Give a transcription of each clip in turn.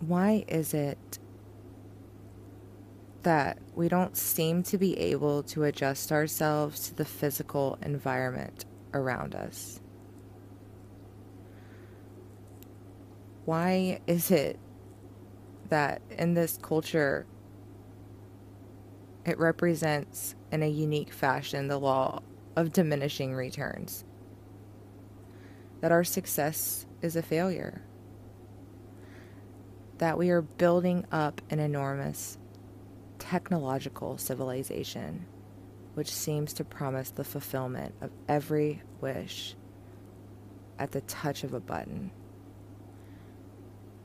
Why is it that we don't seem to be able to adjust ourselves to the physical environment around us? Why is it that in this culture it represents in a unique fashion the law of diminishing returns? That our success is a failure? That we are building up an enormous technological civilization which seems to promise the fulfillment of every wish at the touch of a button.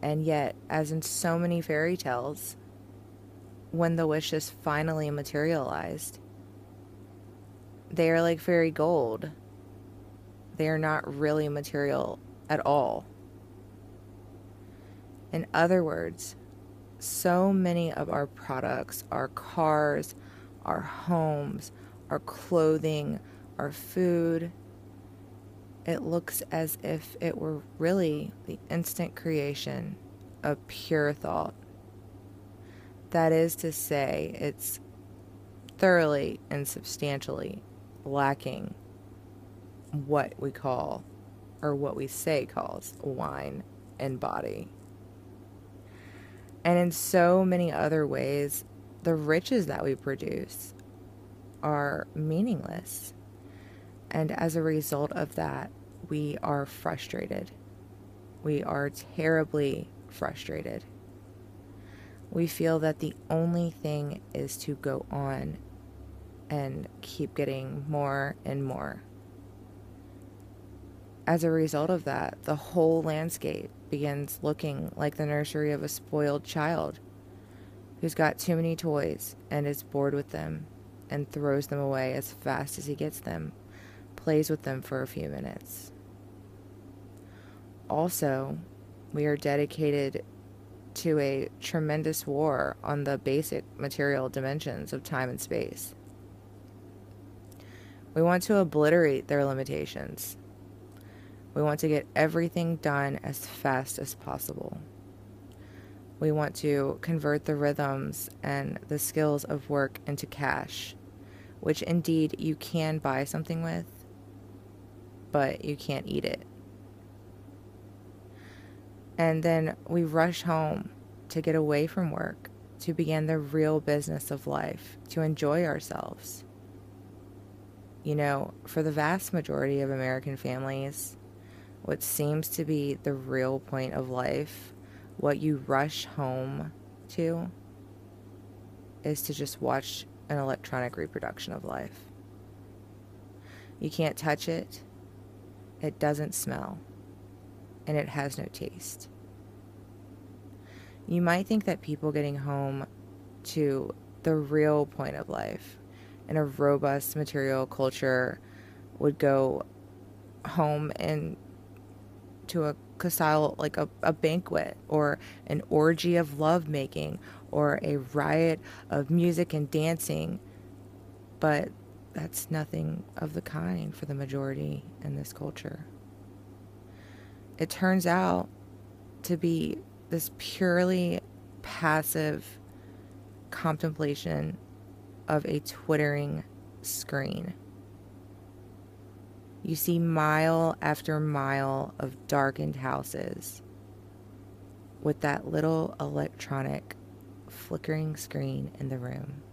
And yet, as in so many fairy tales, when the wish is finally materialized, they are like fairy gold. They are not really material at all. In other words, so many of our products, our cars, our homes, our clothing, our food, it looks as if it were really the instant creation of pure thought. That is to say, it's thoroughly and substantially lacking what we call, or what we say calls, wine and body. And in so many other ways, the riches that we produce are meaningless. And as a result of that, we are frustrated. We are terribly frustrated. We feel that the only thing is to go on and keep getting more and more. As a result of that, the whole landscape begins looking like the nursery of a spoiled child who's got too many toys and is bored with them and throws them away as fast as he gets them, plays with them for a few minutes. Also, we are dedicated to a tremendous war on the basic material dimensions of time and space. We want to obliterate their limitations. We want to get everything done as fast as possible. We want to convert the rhythms and the skills of work into cash, which indeed you can buy something with, but you can't eat it. And then we rush home to get away from work, to begin the real business of life, to enjoy ourselves. You know, for the vast majority of American families, what seems to be the real point of life, what you rush home to, is to just watch an electronic reproduction of life. You can't touch it, it doesn't smell, and it has no taste. You might think that people getting home to the real point of life in a robust material culture would go home and to a casal, like a banquet or an orgy of lovemaking or a riot of music and dancing, but that's nothing of the kind for the majority in this culture. It turns out to be this purely passive contemplation of a twittering screen. You see mile after mile of darkened houses with that little electronic flickering screen in the room.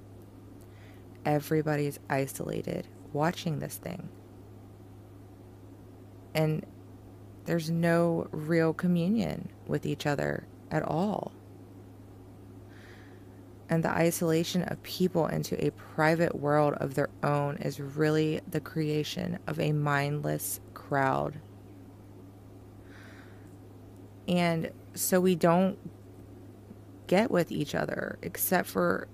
Everybody's isolated watching this thing. And there's no real communion with each other at all. And the isolation of people into a private world of their own is really the creation of a mindless crowd. And so we don't get with each other except for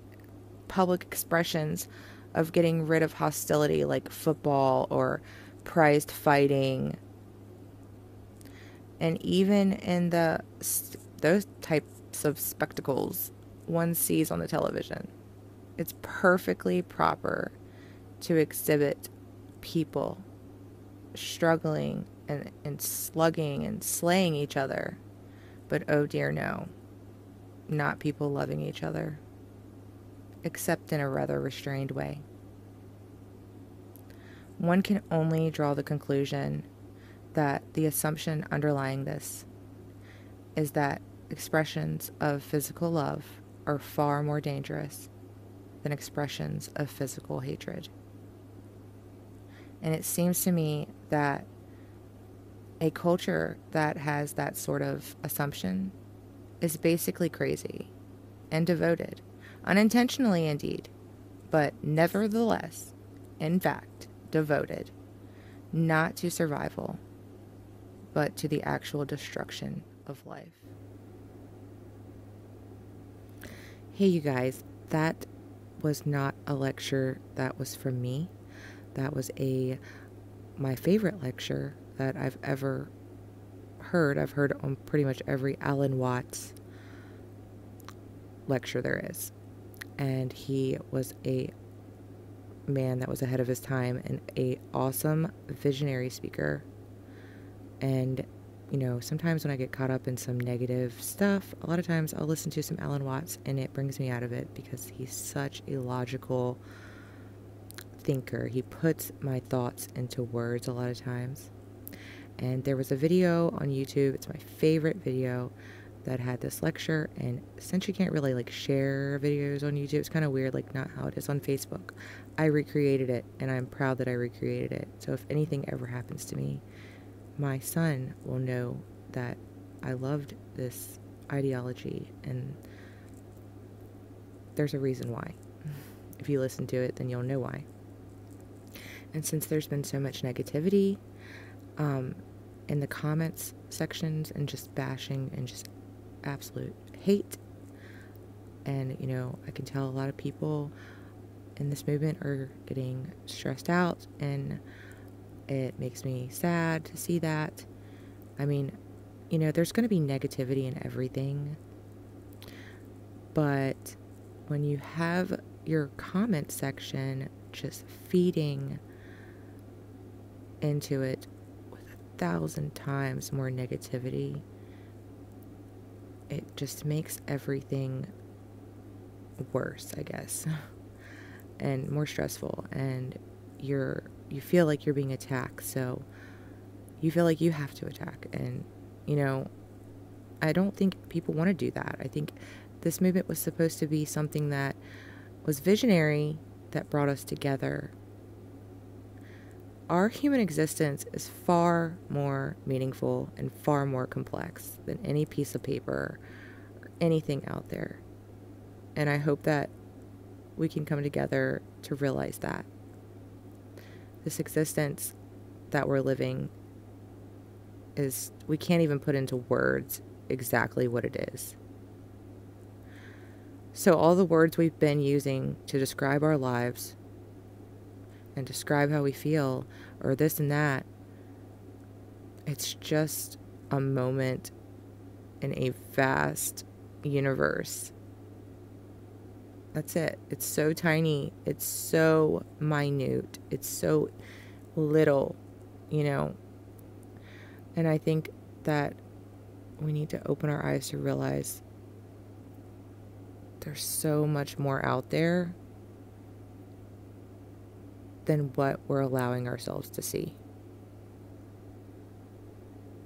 public expressions of getting rid of hostility like football or prized fighting. And even in those types of spectacles one sees on the television, it's perfectly proper to exhibit people struggling and slugging and slaying each other. But oh dear no, not people loving each other, except in a rather restrained way. One can only draw the conclusion that the assumption underlying this is that expressions of physical love are far more dangerous than expressions of physical hatred. And it seems to me that a culture that has that sort of assumption is basically crazy and devoted, unintentionally indeed, but nevertheless, in fact, devoted, not to survival, but to the actual destruction of life. Hey, you guys, that was not a lecture that was from me. That was my favorite lecture that I've ever heard. I've heard on pretty much every Alen Watts lecture there is. And he was a man that was ahead of his time and a awesome visionary speaker. And, you know, sometimes when I get caught up in some negative stuff, a lot of times I'll listen to some Alen Watts and it brings me out of it because he's such a logical thinker. He puts my thoughts into words a lot of times. And there was a video on YouTube, it's my favorite video, that had this lecture, and since you can't really like share videos on YouTube, it's kind of weird, like not how it is on Facebook. I recreated it, and I'm proud that I recreated it. So if anything ever happens to me, my son will know that I loved this ideology, and there's a reason why. If you listen to it, then you'll know why. And since there's been so much negativity in the comments sections and just bashing and just absolute hate, and you know, I can tell a lot of people in this movement are getting stressed out, and it makes me sad to see that. I mean, you know, there's going to be negativity in everything, but when you have your comment section just feeding into it with 1,000 times more negativity, it just makes everything worse, I guess, and more stressful, and you feel like you're being attacked, so you feel like you have to attack. And you know, I don't think people want to do that. I think this movement was supposed to be something that was visionary, that brought us together. Our human existence is far more meaningful and far more complex than any piece of paper or anything out there. And I hope that we can come together to realize that this existence that we're living is, we can't even put into words exactly what it is. So all the words we've been using to describe our lives and describe how we feel, or this and that, it's just a moment in a vast universe. That's it. It's so tiny. It's so minute. It's so little, you know. And I think that we need to open our eyes to realize there's so much more out there than what we're allowing ourselves to see.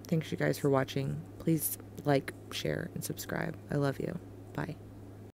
Thanks you guys for watching. Please like, share, and subscribe. I love you. Bye.